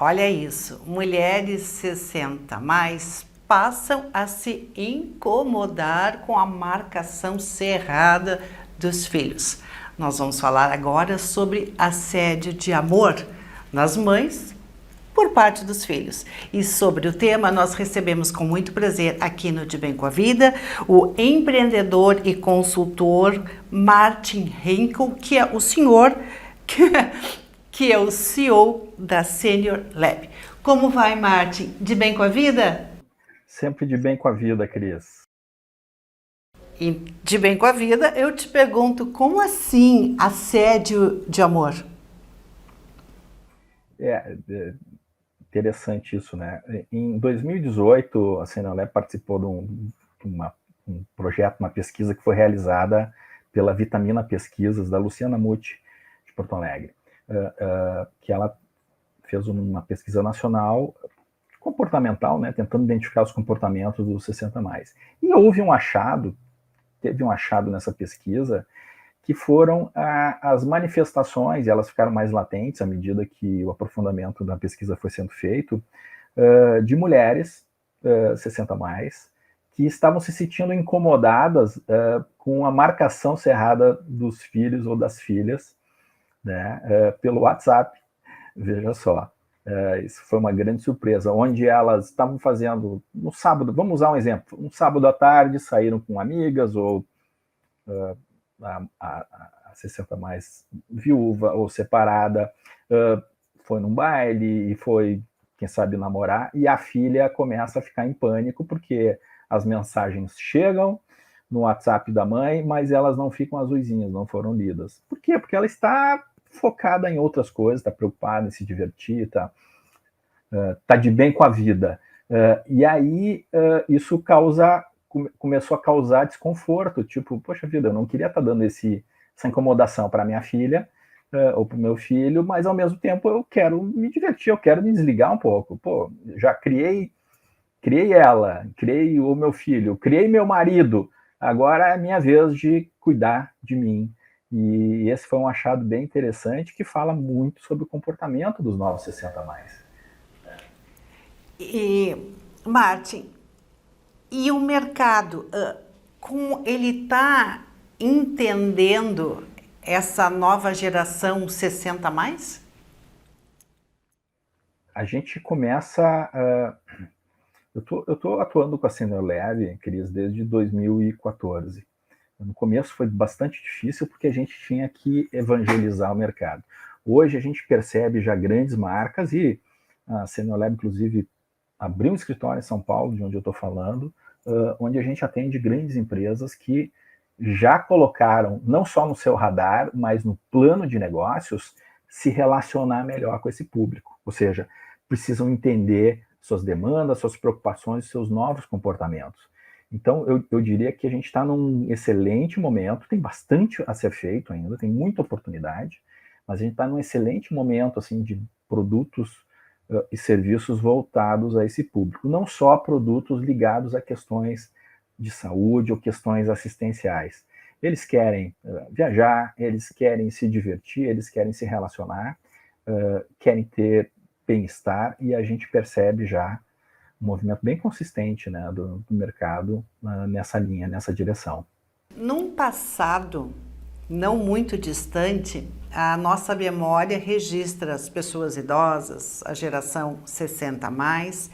Olha isso, mulheres 60 mais passam a se incomodar com a marcação cerrada dos filhos. Nós vamos falar agora sobre assédio de amor nas mães por parte dos filhos. E sobre o tema, nós recebemos com muito prazer aqui no De Bem com a Vida o empreendedor e consultor Martin Henkel, que é o senhor que é o CEO da Senior Lab. Como vai, Martin? De bem com a vida? Sempre de bem com a vida, Cris. E de bem com a vida, eu te pergunto, como assim assédio de amor? É interessante isso, né? Em 2018, a Senior Lab participou de um projeto, uma pesquisa que foi realizada pela Vitamina Pesquisas, da Luciana Muti, de Porto Alegre, que ela fez uma pesquisa nacional comportamental, né, tentando identificar os comportamentos dos 60 mais. E teve um achado nessa pesquisa, que foram as manifestações, e elas ficaram mais latentes à medida que o aprofundamento da pesquisa foi sendo feito, de mulheres 60 mais, que estavam se sentindo incomodadas com a marcação cerrada dos filhos ou das filhas, né, pelo WhatsApp. Veja só. Isso foi uma grande surpresa, onde elas estavam fazendo no sábado, vamos usar um exemplo, um sábado à tarde, saíram com amigas, ou a 60 mais viúva ou separada, foi num baile e foi, quem sabe, namorar, e a filha começa a ficar em pânico, porque as mensagens chegam no WhatsApp da mãe, mas elas não ficam azuisinhas, não foram lidas. Por quê? Porque ela está focada em outras coisas, está preocupada em se divertir, tá de bem com a vida. E aí isso começou a causar desconforto, tipo, poxa vida, eu não queria estar dando essa incomodação para minha filha ou para o meu filho, mas ao mesmo tempo eu quero me divertir, eu quero me desligar um pouco. Pô, já criei ela, criei o meu filho, criei meu marido, agora é a minha vez de cuidar de mim. E esse foi um achado bem interessante que fala muito sobre o comportamento dos novos 60 mais. E, Martin, e o mercado, como ele está entendendo essa nova geração 60 mais? A gente começa. Eu tô atuando com a Senior Lab, Cris, desde 2014. No começo foi bastante difícil porque a gente tinha que evangelizar o mercado. Hoje a gente percebe já grandes marcas, e a Senior Lab, inclusive, abriu um escritório em São Paulo, de onde eu estou falando, onde a gente atende grandes empresas que já colocaram, não só no seu radar, mas no plano de negócios, se relacionar melhor com esse público. Ou seja, precisam entender suas demandas, suas preocupações, seus novos comportamentos. Então, eu diria que a gente está num excelente momento, tem bastante a ser feito ainda, tem muita oportunidade, mas a gente está num excelente momento assim, de produtos e serviços voltados a esse público, não só produtos ligados a questões de saúde ou questões assistenciais. Eles querem viajar, eles querem se divertir, eles querem se relacionar, querem ter bem-estar, e a gente percebe já um movimento bem consistente, né, do mercado nessa linha, nessa direção. Num passado não muito distante, a nossa memória registra as pessoas idosas, a geração 60 a mais,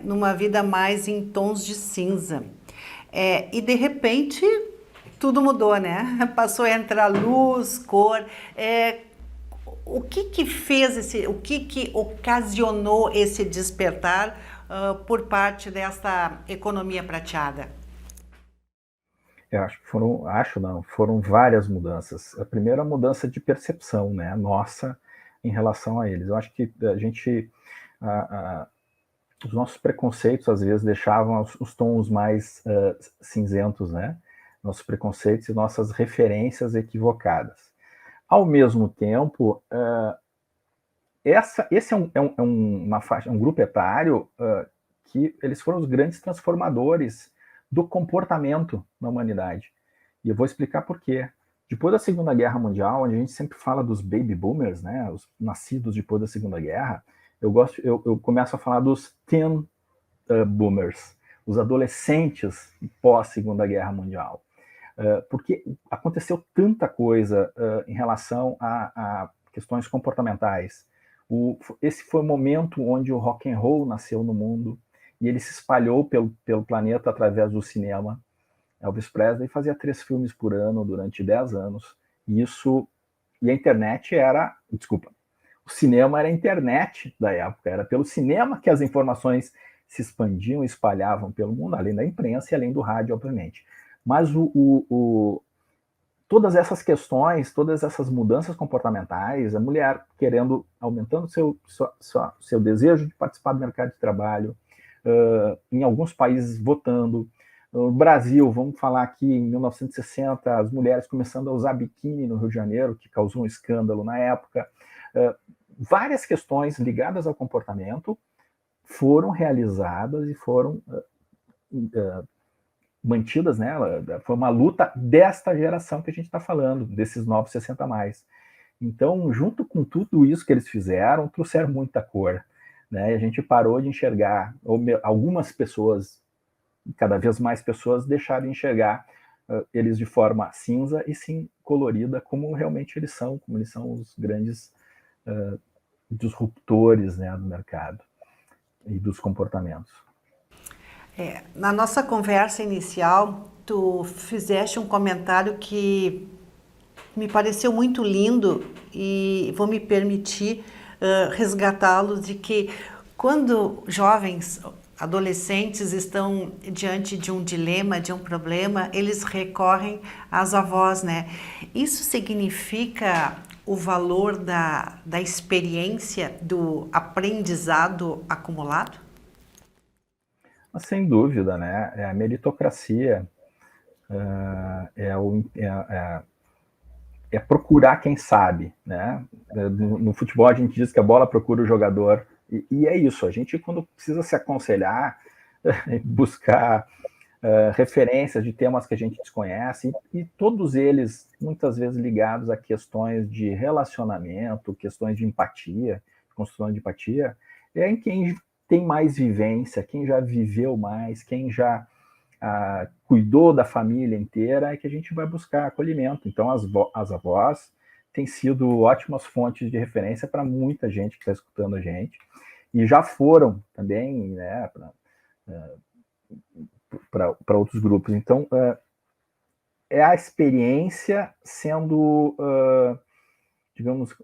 numa vida mais em tons de cinza. E de repente tudo mudou, né? Passou a entrar luz, cor. O que fez o que ocasionou esse despertar por parte desta economia prateada? Eu acho que foram várias mudanças. A primeira, a mudança de percepção, né, nossa, em relação a eles. Eu acho que a gente, os nossos preconceitos às vezes deixavam os tons mais cinzentos, né, nossos preconceitos e nossas referências equivocadas. Ao mesmo tempo, esse uma faixa, um grupo etário que eles foram os grandes transformadores do comportamento na humanidade. E eu vou explicar por quê. Depois da Segunda Guerra Mundial, onde a gente sempre fala dos baby boomers, né, os nascidos depois da Segunda Guerra, eu começo a falar dos teen boomers, os adolescentes pós Segunda Guerra Mundial, porque aconteceu tanta coisa em relação a questões comportamentais. Esse foi o momento onde o rock and roll nasceu no mundo e ele se espalhou pelo planeta através do cinema. Elvis Presley fazia 3 filmes por ano durante 10 anos. E a internet era... Desculpa. O cinema era a internet da época. Era pelo cinema que as informações se expandiam e espalhavam pelo mundo, além da imprensa e além do rádio, obviamente. Mas todas essas questões, todas essas mudanças comportamentais, a mulher aumentando seu desejo de participar do mercado de trabalho, em alguns países votando. No Brasil, vamos falar aqui, em 1960, as mulheres começando a usar biquíni no Rio de Janeiro, que causou um escândalo na época. Várias questões ligadas ao comportamento foram realizadas e foram mantidas, né? Foi uma luta desta geração que a gente está falando, desses novos 60 mais. Então, junto com tudo isso que eles fizeram, trouxeram muita cor, né? E a gente parou de enxergar, algumas pessoas, cada vez mais pessoas, deixaram de enxergar eles de forma cinza e sim colorida, como realmente eles são os grandes disruptores, né, do mercado e dos comportamentos. Na nossa conversa inicial, tu fizeste um comentário que me pareceu muito lindo e vou me permitir resgatá-lo, de que quando jovens, adolescentes estão diante de um dilema, de um problema, eles recorrem às avós, né? Isso significa o valor da experiência, do aprendizado acumulado? Sem dúvida, né? É a meritocracia, é procurar quem sabe, né? No futebol a gente diz que a bola procura o jogador, e é isso. A gente, quando precisa se aconselhar, buscar referências de temas que a gente desconhece, e todos eles, muitas vezes, ligados a questões de relacionamento, questões de empatia, construção de empatia, é em quem tem mais vivência, quem já viveu mais, quem já cuidou da família inteira, é que a gente vai buscar acolhimento. Então, as avós têm sido ótimas fontes de referência para muita gente que está escutando a gente, e já foram também, né, para outros grupos. Então, é a experiência sendo, digamos,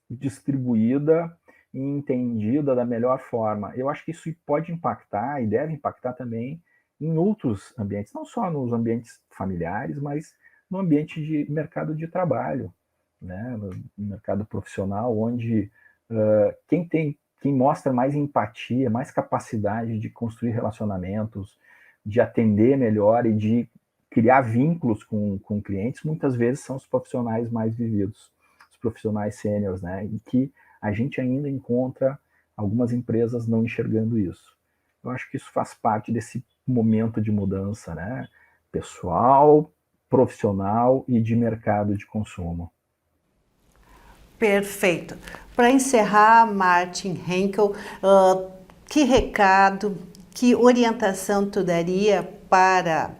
distribuída e entendida da melhor forma. Eu acho que isso pode impactar e deve impactar também em outros ambientes, não só nos ambientes familiares, mas no ambiente de mercado de trabalho, né? No mercado profissional, onde quem mostra mais empatia, mais capacidade de construir relacionamentos, de atender melhor e de criar vínculos com clientes, muitas vezes são os profissionais mais vividos, os profissionais sêniores, né? E que a gente ainda encontra algumas empresas não enxergando isso. Eu acho que isso faz parte desse momento de mudança, né? Pessoal, profissional e de mercado de consumo. Perfeito. Para encerrar, Martin Henkel, que recado, que orientação tu daria para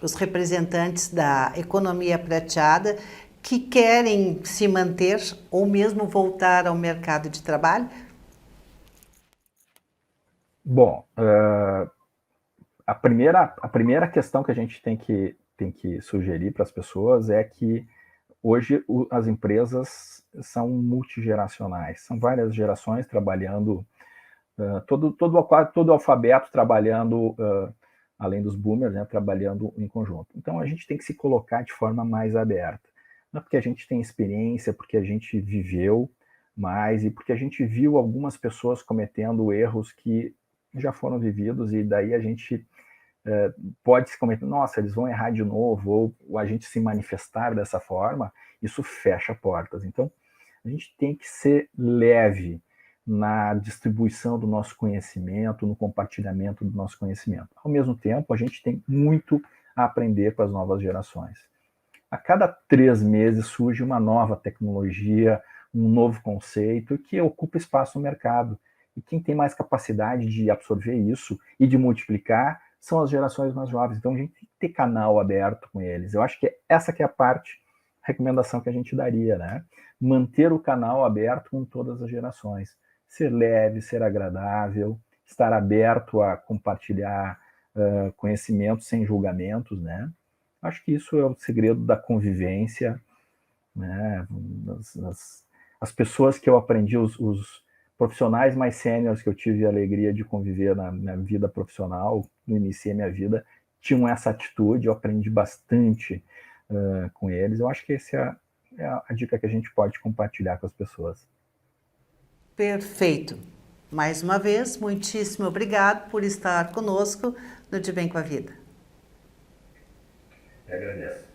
os representantes da economia prateada que querem se manter ou mesmo voltar ao mercado de trabalho? Bom, a primeira questão que a gente tem que sugerir para as pessoas é que hoje as empresas são multigeracionais, são várias gerações trabalhando, todo o alfabeto trabalhando, além dos boomers, né, trabalhando em conjunto. Então a gente tem que se colocar de forma mais aberta. Não é porque a gente tem experiência, porque a gente viveu mais e porque a gente viu algumas pessoas cometendo erros que já foram vividos, e daí a gente pode se comentar, nossa, eles vão errar de novo, ou a gente se manifestar dessa forma, isso fecha portas. Então, a gente tem que ser leve na distribuição do nosso conhecimento, no compartilhamento do nosso conhecimento. Ao mesmo tempo, a gente tem muito a aprender com as novas gerações. A cada 3 meses surge uma nova tecnologia, um novo conceito que ocupa espaço no mercado. E quem tem mais capacidade de absorver isso e de multiplicar são as gerações mais jovens. Então a gente tem que ter canal aberto com eles. Eu acho que essa que é a recomendação que a gente daria, né? Manter o canal aberto com todas as gerações. Ser leve, ser agradável, estar aberto a compartilhar conhecimentos sem julgamentos, né? Acho que isso é o segredo da convivência, né? As pessoas que eu aprendi, os profissionais mais sêniores que eu tive a alegria de conviver na minha vida profissional, no iniciei minha vida, tinham essa atitude, eu aprendi bastante com eles. Eu acho que essa é a dica que a gente pode compartilhar com as pessoas. Perfeito. Mais uma vez, muitíssimo obrigado por estar conosco no De Bem com a Vida. Eu agradeço.